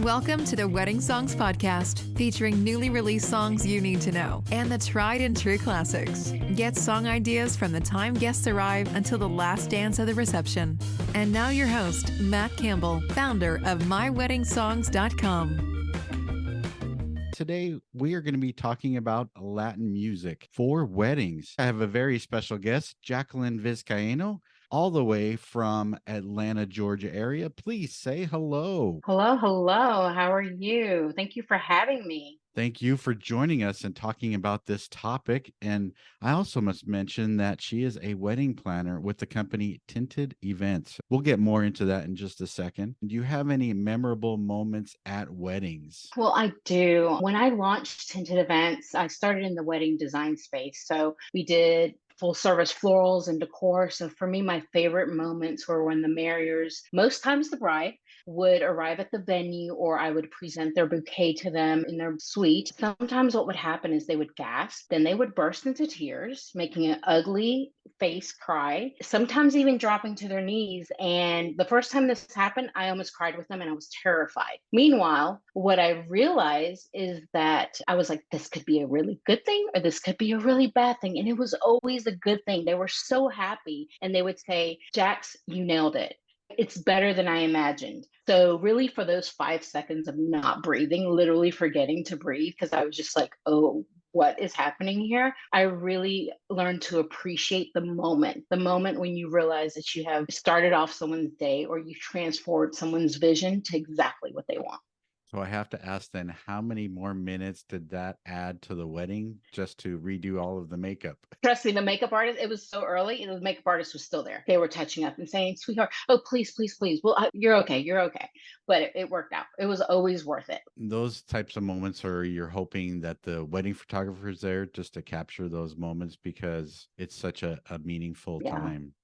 Welcome to the Wedding Songs Podcast, featuring newly released songs you need to know and the tried and true classics. Get song ideas from the time guests arrive until the last dance of the reception. And now your host, Matt Campbell, founder of MyWeddingSongs.com. Today, we are going to be talking about Latin music for weddings. I have a very special guest, Jacqueline Vizcaino, all the way from Atlanta, Georgia area. Please say hello. Hello. How are you? Thank you for having me. Thank you for joining us and talking about this topic. And I also must mention that she is a wedding planner with the company Tinted Events. We'll get more into that in just a second. Do you have any memorable moments at weddings? Well, I do. When I launched Tinted Events, I started in the wedding design space. So we did full service florals and decor. So for me, my favorite moments were when the marriers, most times the bride, would arrive at the venue, or I would present their bouquet to them in their suite. Sometimes what would happen is they would gasp, then they would burst into tears, making an ugly face cry, sometimes even dropping to their knees. And the first time this happened, I almost cried with them and I was terrified. Meanwhile, what I realized is that I was like, this could be a really good thing or this could be a really bad thing. And it was always a good thing. They were so happy. And they would say, Jax, you nailed it. It's better than I imagined. So really for those 5 seconds of not breathing, literally forgetting to breathe, because I was just like, oh, what is happening here? I really learned to appreciate the moment when you realize that you have started off someone's day or you transformed someone's vision to exactly what they want. So I have to ask then, how many more minutes did that add to the wedding just to redo all of the makeup? Trust me, the makeup artist, it was so early, and the makeup artist was still there. They were touching up and saying, sweetheart, oh, please. Well, you're okay. But it worked out. It was always worth it. Those types of moments are you're hoping that the wedding photographer is there just to capture those moments because it's such a meaningful time.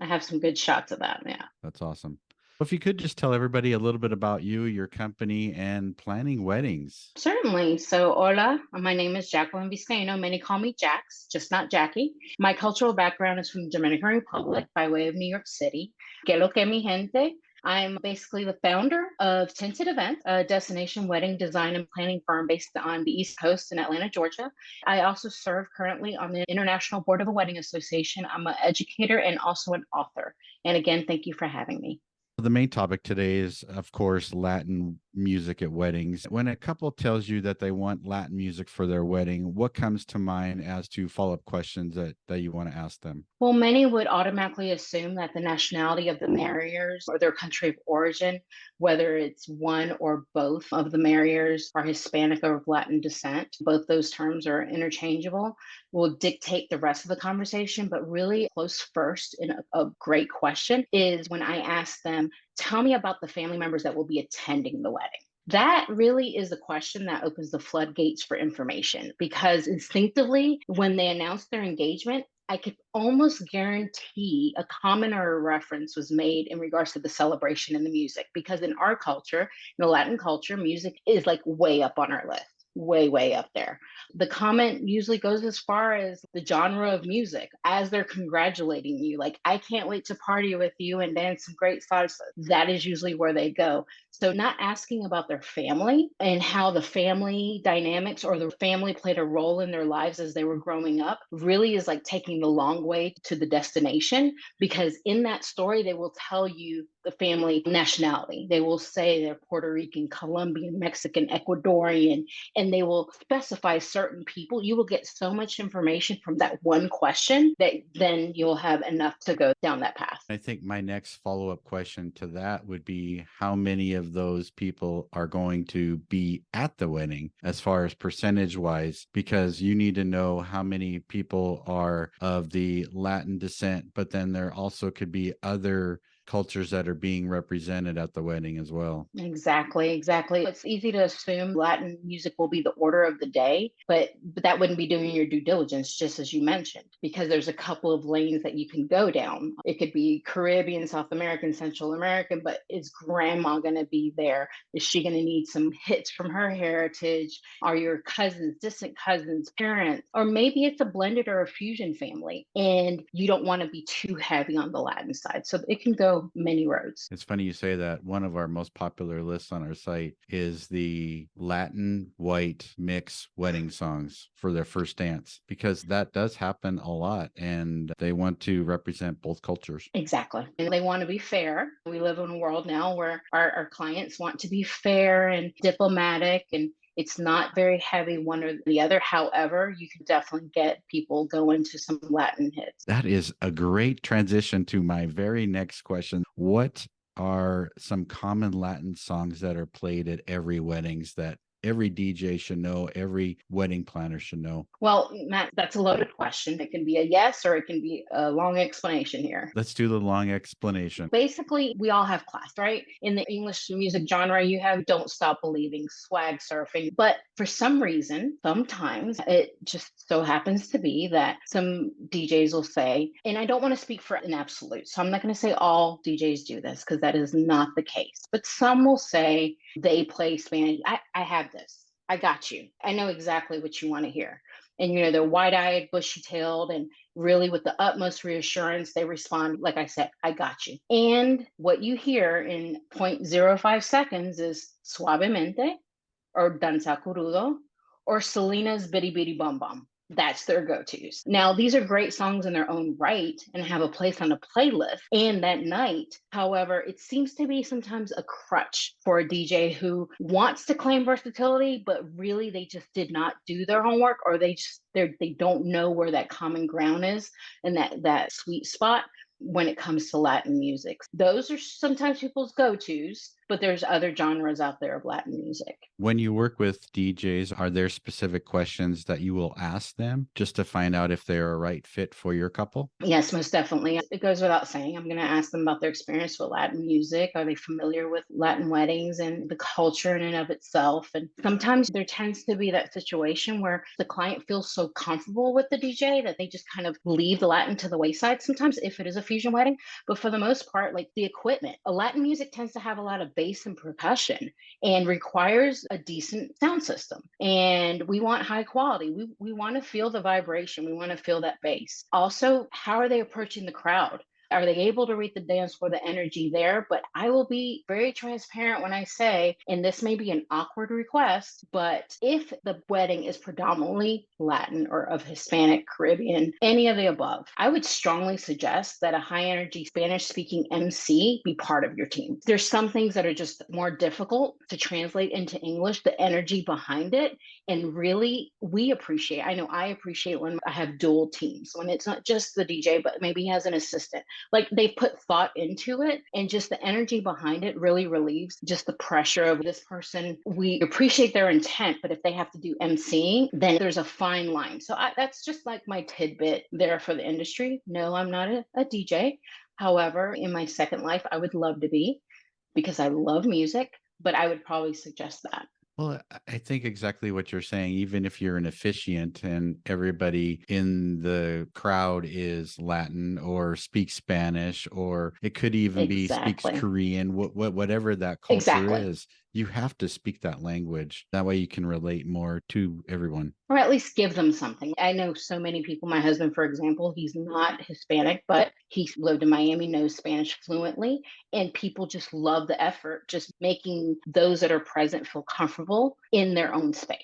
I have some good shots of that. Yeah. That's awesome. If you could just tell everybody a little bit about you, your company, and planning weddings. Certainly. So, hola, my name is Jacqueline Vizcaino. Many call me Jax, just not Jackie. My cultural background is from the Dominican Republic by way of New York City. Que lo que mi gente? I'm basically the founder of Tinted Events, a destination wedding design and planning firm based on the East Coast in Atlanta, Georgia. I also serve currently on the International Board of the Wedding Association. I'm an educator and also an author. And again, thank you for having me. The main topic today is, of course, Latin music at weddings. When a couple tells you that they want Latin music for their wedding, what comes to mind as to follow-up questions that you want to ask them? Well, many would automatically assume that the nationality of the marriers or their country of origin, whether it's one or both of the marriers are Hispanic or of Latin descent, both those terms are interchangeable, will dictate the rest of the conversation. But really close first and a great question is when I ask them, tell me about the family members that will be attending the wedding. That really is the question that opens the floodgates for information, because instinctively, when they announce their engagement, I could almost guarantee a comment or a reference was made in regards to the celebration and the music, because in our culture, in the Latin culture, music is like way up on our list. Way up there. The comment usually goes as far as the genre of music as they're congratulating you. Like, I can't wait to party with you and dance some great salsa. That is usually where they go. So not asking about their family and how the family dynamics or the family played a role in their lives as they were growing up really is like taking the long way to the destination, because in that story, they will tell you the family nationality. They will say they're Puerto Rican, Colombian, Mexican, Ecuadorian, and they will specify certain people. You will get so much information from that one question that then you'll have enough to go down that path. I think my next follow-up question to that would be how many of those people are going to be at the wedding as far as percentage wise, because you need to know how many people are of the Latin descent, but then there also could be other cultures that are being represented at the wedding as well. Exactly. It's easy to assume Latin music will be the order of the day, but that wouldn't be doing your due diligence, just as you mentioned, because there's a couple of lanes that you can go down. It could be Caribbean, South American, Central American, but is grandma going to be there? Is she going to need some hits from her heritage? Are your cousins, distant cousins, parents, or maybe it's a blended or a fusion family and you don't want to be too heavy on the Latin side. So it can go go many roads. It's funny you say that. One of our most popular lists on our site is the Latin white mix wedding songs for their first dance, because that does happen a lot and they want to represent both cultures. Exactly. And they want to be fair. We live in a world now where our clients want to be fair and diplomatic, and it's not very heavy one or the other. However, you can definitely get people going to some Latin hits. That is a great transition to my very next question. What are some common Latin songs that are played at every weddings that every DJ should know, every wedding planner should know? Well, Matt, that's a loaded question. It can be a yes or it can be a long explanation here. Let's do the long explanation. Basically, we all have class, right? In the English music genre, you have Don't Stop Believing, Swag Surfing. But for some reason, sometimes it just so happens to be that some DJs will say, and I don't want to speak for an absolute, so I'm not going to say all DJs do this because that is not the case. But some will say they play Spanish. I have this. I got you. I know exactly what you want to hear. And, they're wide eyed, bushy tailed, and really with the utmost reassurance, they respond, like I said, I got you. And what you hear in 0.05 seconds is Suavemente or Danza Crudo or Selena's Bitty Bitty Bum Bum. That's their go-tos. Now, these are great songs in their own right and have a place on a playlist and that night. However, it seems to be sometimes a crutch for a DJ who wants to claim versatility, but really they just did not do their homework, or they don't know where that common ground is and that sweet spot when it comes to Latin music. Those are sometimes people's go-tos, but there's other genres out there of Latin music. When you work with DJs, are there specific questions that you will ask them just to find out if they're a right fit for your couple? Yes, most definitely. It goes without saying. I'm going to ask them about their experience with Latin music. Are they familiar with Latin weddings and the culture in and of itself? And sometimes there tends to be that situation where the client feels so comfortable with the DJ that they just kind of leave the Latin to the wayside sometimes if it is a fusion wedding. But for the most part, like the equipment, Latin music tends to have a lot of bass and percussion and requires a decent sound system. And we want high quality. We want to feel the vibration. We want to feel that bass. Also, how are they approaching the crowd? Are they able to read the dance floor, the energy there? But I will be very transparent when I say, and this may be an awkward request, but if the wedding is predominantly Latin or of Hispanic, Caribbean, any of the above, I would strongly suggest that a high energy Spanish speaking MC be part of your team. There's some things that are just more difficult to translate into English, the energy behind it. And really, I appreciate when I have dual teams, when it's not just the DJ, but maybe he has an assistant. Like they put thought into it, and just the energy behind it really relieves just the pressure of this person. We appreciate their intent, but if they have to do emceeing, then there's a fine line. So that's just like my tidbit there for the industry. No, I'm not a DJ. However, in my second life, I would love to be, because I love music, but I would probably suggest that. Well, I think exactly what you're saying. Even if you're an officiant and everybody in the crowd is Latin or speaks Spanish, or it could even be speaks Exactly. Korean, whatever that culture Exactly. is, you have to speak that language. That way you can relate more to everyone. Or at least give them something. I know so many people. My husband, for example, he's not Hispanic, but he lived in Miami, knows Spanish fluently, and people just love the effort, just making those that are present feel comfortable in their own space.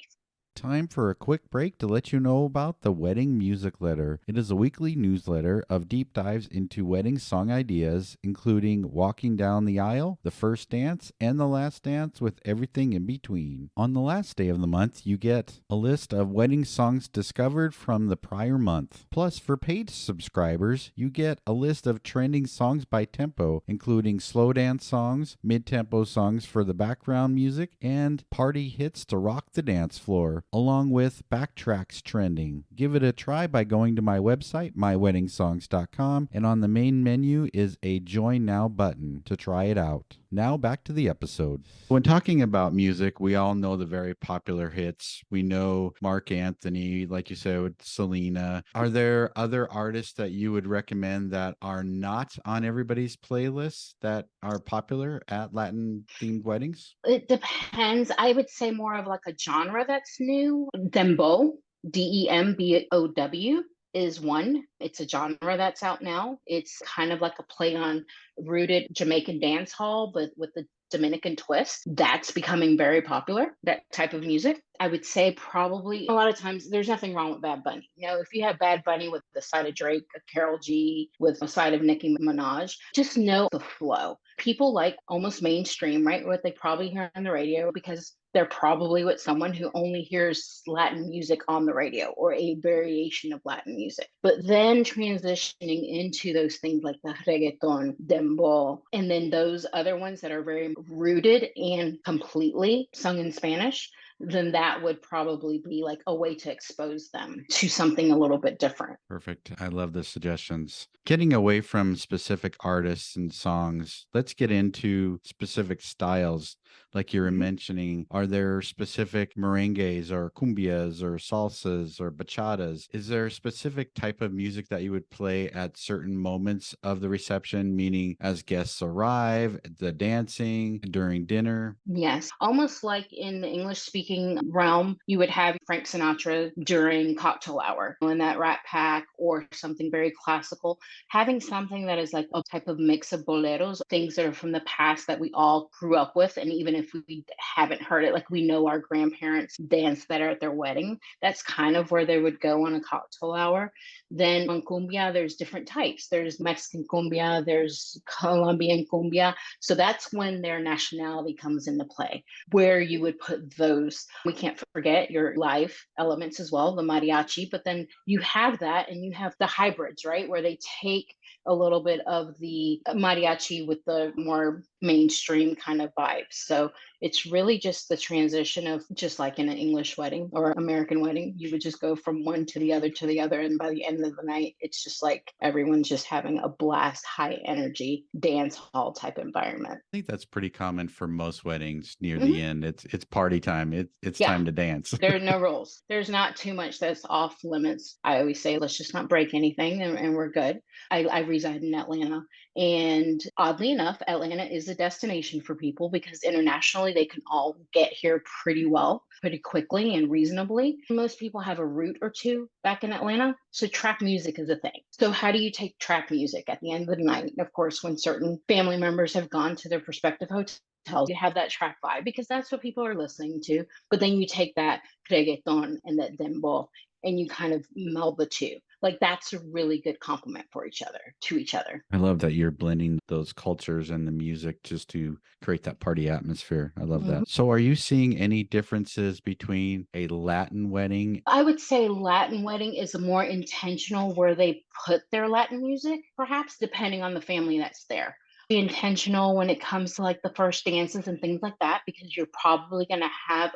Time for a quick break to let you know about the Wedding Music Letter. It is a weekly newsletter of deep dives into wedding song ideas, including Walking Down the Aisle, The First Dance, and The Last Dance, with everything in between. On the last day of the month, you get a list of wedding songs discovered from the prior month. Plus, for paid subscribers, you get a list of trending songs by tempo, including slow dance songs, mid-tempo songs for the background music, and party hits to rock the dance floor, along with backtracks trending. Give it a try by going to my website, myweddingsongs.com, and on the main menu is a Join Now button to try it out. Now back to the episode. When talking about music, we all know the very popular hits. We know Mark Anthony, like you said, with Selena. Are there other artists that you would recommend that are not on everybody's playlists that are popular at Latin themed weddings? It depends. I would say more of like a genre that's new. Dembow, Dembow. is one. It's a genre that's out now. It's kind of like a play on rooted Jamaican dance hall, but with the Dominican twist. That's becoming very popular, that type of music. I would say probably a lot of times there's nothing wrong with Bad Bunny. You know, if you have Bad Bunny with the side of Drake, a Carol G, with a side of Nicki Minaj, just know the flow. People like almost mainstream, right? What they probably hear on the radio because they're probably with someone who only hears Latin music on the radio or a variation of Latin music. But then transitioning into those things like the reggaeton, dembow, and then those other ones that are very rooted and completely sung in Spanish, then that would probably be like a way to expose them to something a little bit different. Perfect. I love the suggestions. Getting away from specific artists and songs, let's get into specific styles. Like you were Mhm. mentioning, are there specific merengues or cumbias or salsas or bachatas? Is there a specific type of music that you would play at certain moments of the reception, meaning as guests arrive, the dancing, during dinner? Yes, almost like in the English speaking realm, you would have Frank Sinatra during cocktail hour in that Rat Pack or something very classical. Having something that is like a type of mix of boleros, things that are from the past that we all grew up with. And even if we haven't heard it, like we know our grandparents danced that at their wedding, that's kind of where they would go on a cocktail hour. Then on cumbia, there's different types. There's Mexican cumbia, there's Colombian cumbia, so that's when their nationality comes into play, where you would put those. We can't forget your live elements as well, the mariachi, but then you have that and you have the hybrids, right? Where they take a little bit of the mariachi with the more mainstream kind of vibes. So it's really just the transition of just like in an English wedding or American wedding, you would just go from one to the other to the other. And by the end of the night, it's just like everyone's just having a blast, high energy dance hall type environment. I think that's pretty common for most weddings near the Mhm. end. It's party time. It's Yeah. time to dance. There are no rules. There's not too much that's off limits. I always say, let's just not break anything and we're good. I reside in Atlanta. And oddly enough, Atlanta is a destination for people because internationally they can all get here pretty well, pretty quickly and reasonably. Most people have a route or two back in Atlanta. So trap music is a thing. So how do you take trap music at the end of the night? Of course, when certain family members have gone to their prospective hotels, you have that trap vibe because that's what people are listening to. But then you take that reggaeton and that dembow and you kind of meld the two. Like that's a really good compliment for each other, to each other. I love that you're blending those cultures and the music just to create that party atmosphere. I love Mhm. that. So, are you seeing any differences between a Latin wedding? I would say Latin wedding is more intentional where they put their Latin music, perhaps depending on the family that's there. Be intentional when it comes to like the first dances and things like that, because you're probably going to have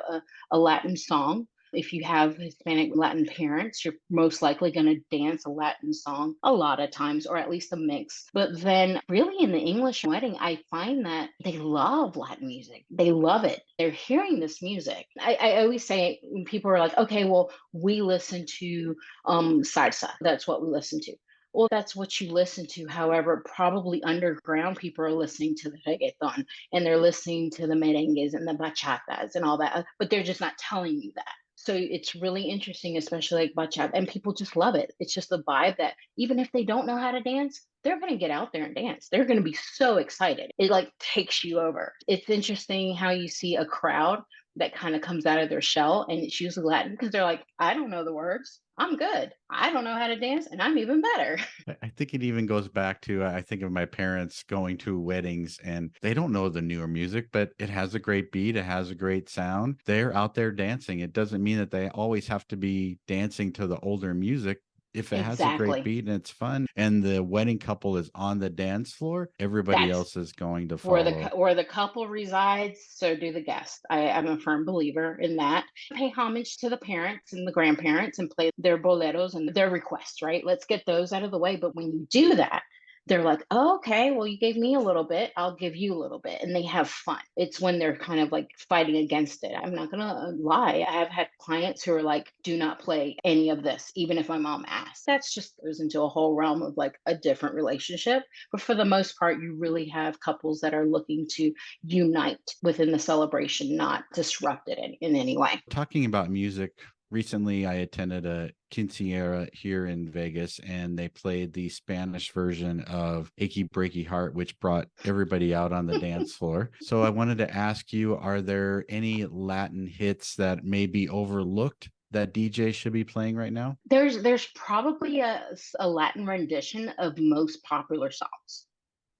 a Latin song. If you have Hispanic Latin parents, you're most likely going to dance a Latin song a lot of times, or at least a mix. But then, really, in the English wedding, I find that they love Latin music. They love it. They're hearing this music. I always say when people are like, okay, well, we listen to salsa. That's what we listen to. Well, that's what you listen to. However, probably underground people are listening to the reggaeton and they're listening to the merengues and the bachatas and all that, but they're just not telling you that. So it's really interesting, especially like bachata, and people just love it. It's just the vibe that even if they don't know how to dance, they're going to get out there and dance. They're going to be so excited. It like takes you over. It's interesting how you see a crowd that kind of comes out of their shell and it's usually Latin because they're like, I don't know the words. I'm good. I don't know how to dance and I'm even better. I think it even goes back to I think of my parents going to weddings and they don't know the newer music, but it has a great beat, it has a great sound. They're out there dancing. It doesn't mean that they always have to be dancing to the older music. If it has a great Exactly. beat and it's fun and the wedding couple is on the dance floor, everybody That's else is going to where follow. where the couple resides, so do the guests. I'm a firm believer in that. Pay homage to the parents and the grandparents and play their boleros and their requests, right? Let's get those out of the way. But when you do that, they're like, oh, okay, well, you gave me a little bit, I'll give you a little bit. And they have fun. It's when they're kind of like fighting against it. I'm not going to lie. I have had clients who are like, do not play any of this, even if my mom asks. That's just goes into a whole realm of like a different relationship. But for the most part, you really have couples that are looking to unite within the celebration, not disrupt it in any way. Talking about music Recently, I attended a quinceañera here in Vegas, and they played the Spanish version of Achy Breaky Heart, which brought everybody out on the dance floor. So I wanted to ask you, are there any Latin hits that may be overlooked that DJ should be playing right now? There's probably a Latin rendition of most popular songs.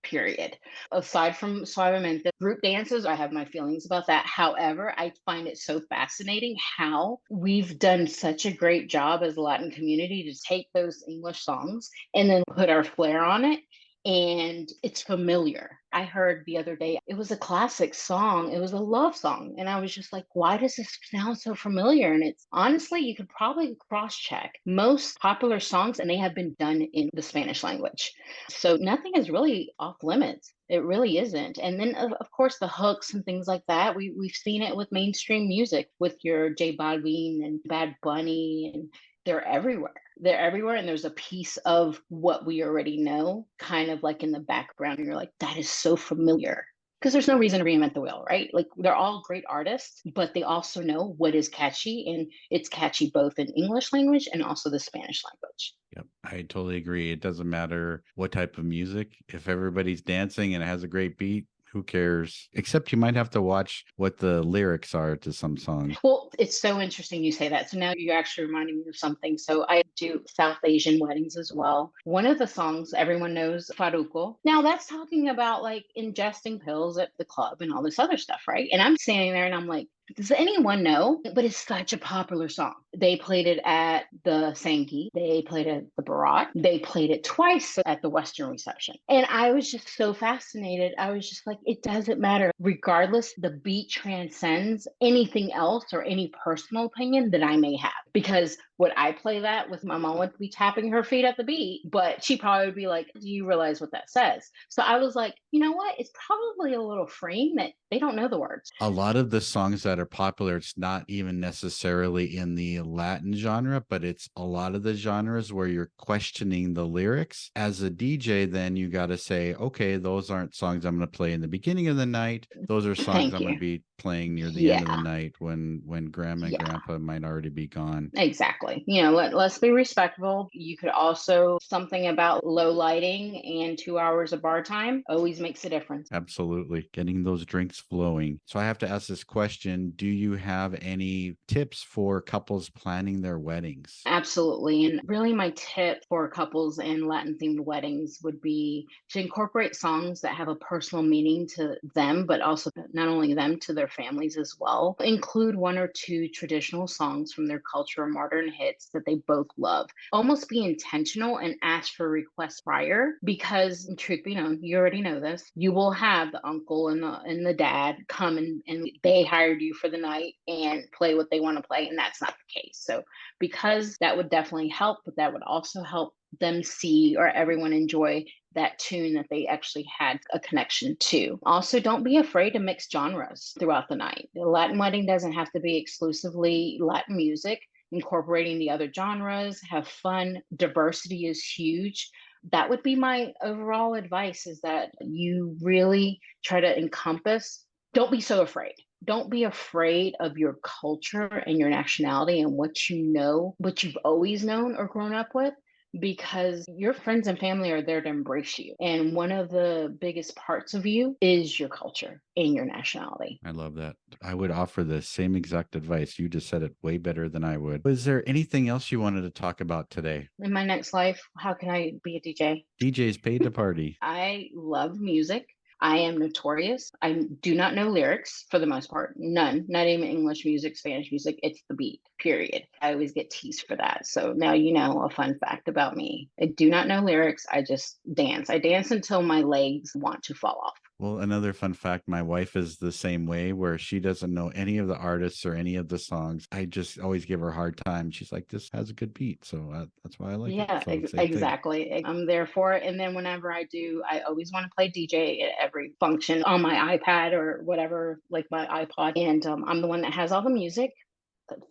Period. Aside from Suavemente, group dances, I have my feelings about that. However, I find it so fascinating how we've done such a great job as a Latin community to take those English songs and then put our flair on it. And it's familiar. I heard the other day, it was a classic song. It was a love song. And I was just like, why does this sound so familiar? And it's honestly, you could probably cross check most popular songs, and they have been done in the Spanish language. So nothing is really off limits. It really isn't. And then of course the hooks and things like that. We've seen it with mainstream music with your J Balvin and Bad Bunny, and they're everywhere. They're everywhere, and there's a piece of what we already know kind of like in the background. And you're like, that is so familiar. Because there's no reason to reinvent the wheel, right? Like they're all great artists, but they also know what is catchy, and it's catchy both in English language and also the Spanish language. Yep, I totally agree. It doesn't matter what type of music. If everybody's dancing and it has a great beat, who cares? Except you might have to watch what the lyrics are to some songs. Well, it's so interesting you say that. So now you actually reminded me of something. So I do South Asian weddings as well. One of the songs everyone knows, Faruko. Now that's talking about like ingesting pills at the club and all this other stuff, right? And I'm standing there and I'm like, does anyone know? But it's such a popular song. They played it at the Sangeet. They played it at the Barat. They played it twice at the Western reception. And I was just so fascinated. I was just like, it doesn't matter. Regardless, the beat transcends anything else or any personal opinion that I may have. Because would I play that with my mom would be tapping her feet at the beat, but she probably would be like, do you realize what that says? So I was like, you know what? It's probably a little freeing that they don't know the words. A lot of the songs that are popular, it's not even necessarily in the Latin genre, but it's a lot of the genres where you're questioning the lyrics. As a DJ, then you got to say, okay, those aren't songs I'm going to play in the beginning of the night. Those are songs Thank I'm going you. to be playing near the end of the Yeah. night when grandma and Yeah. grandpa might already be gone. Exactly. Let's be respectful. You could also something about low lighting and 2 hours of bar time always makes a difference. Absolutely. Getting those drinks flowing. So I have to ask this question. Do you have any tips for couples planning their weddings? Absolutely. And really, my tip for couples and Latin themed weddings would be to incorporate songs that have a personal meaning to them, but also not only them, to their families as well. Include one or two traditional songs from their culture or modern hits that they both love. Almost be intentional and ask for requests prior because, truth be known, you already know this. You will have the uncle and the dad come and they hired you for the night and play what they want to play, and that's not the case. So because that would definitely help, but that would also help them see or everyone enjoy that tune that they actually had a connection to. Also, don't be afraid to mix genres throughout the night. The Latin wedding doesn't have to be exclusively Latin music. Incorporating the other genres, have fun. Diversity is huge. That would be my overall advice is that you really try to encompass. Don't be so afraid. Don't be afraid of your culture and your nationality and what you know, what you've always known or grown up with, because your friends and family are there to embrace you. And one of the biggest parts of you is your culture and your nationality. I love that. I would offer the same exact advice. You just said it way better than I would. Was there anything else you wanted to talk about today? In my next life, how can I be a DJ? DJ's paid to party. I love music. I am notorious. I do not know lyrics for the most part. None. Not even English music, Spanish music. It's the beat, period. I always get teased for that. So now you know a fun fact about me. I do not know lyrics. I just dance. I dance until my legs want to fall off. Well, another fun fact, my wife is the same way where she doesn't know any of the artists or any of the songs. I just always give her a hard time. She's like, this has a good beat. So that's why I like it. Yeah, So same thing. exactly. I'm there for it. And then whenever I do, I always want to play DJ at every function on my iPad or whatever, like my iPod. And I'm the one that has all the music,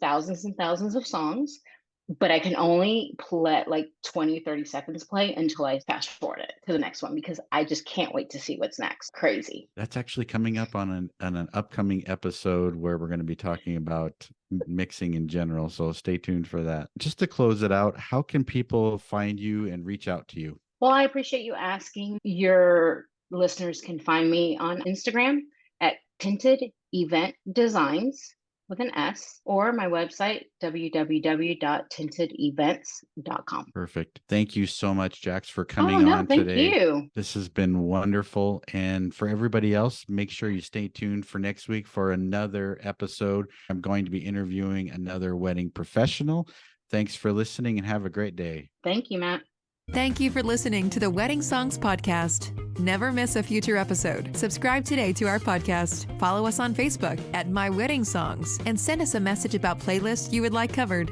thousands and thousands of songs, but I can only let like 20, 30 seconds play until I fast forward it to the next one because I just can't wait to see what's next. Crazy. That's actually coming up on an upcoming episode where we're going to be talking about mixing in general. So stay tuned for that. Just to close it out, how can people find you and reach out to you? Well, I appreciate you asking. Your listeners can find me on Instagram at Tinted Event Designs with an S, or my website, www.tintedevents.com. Perfect. Thank you so much, Jax, for Oh, coming no, on thank today. you. This has been wonderful. And for everybody else, make sure you stay tuned for next week for another episode. I'm going to be interviewing another wedding professional. Thanks for listening and have a great day. Thank you, Matt. Thank you for listening to the Wedding Songs Podcast. Never miss a future episode. Subscribe today to our podcast. Follow us on Facebook at My Wedding Songs and send us a message about playlists you would like covered.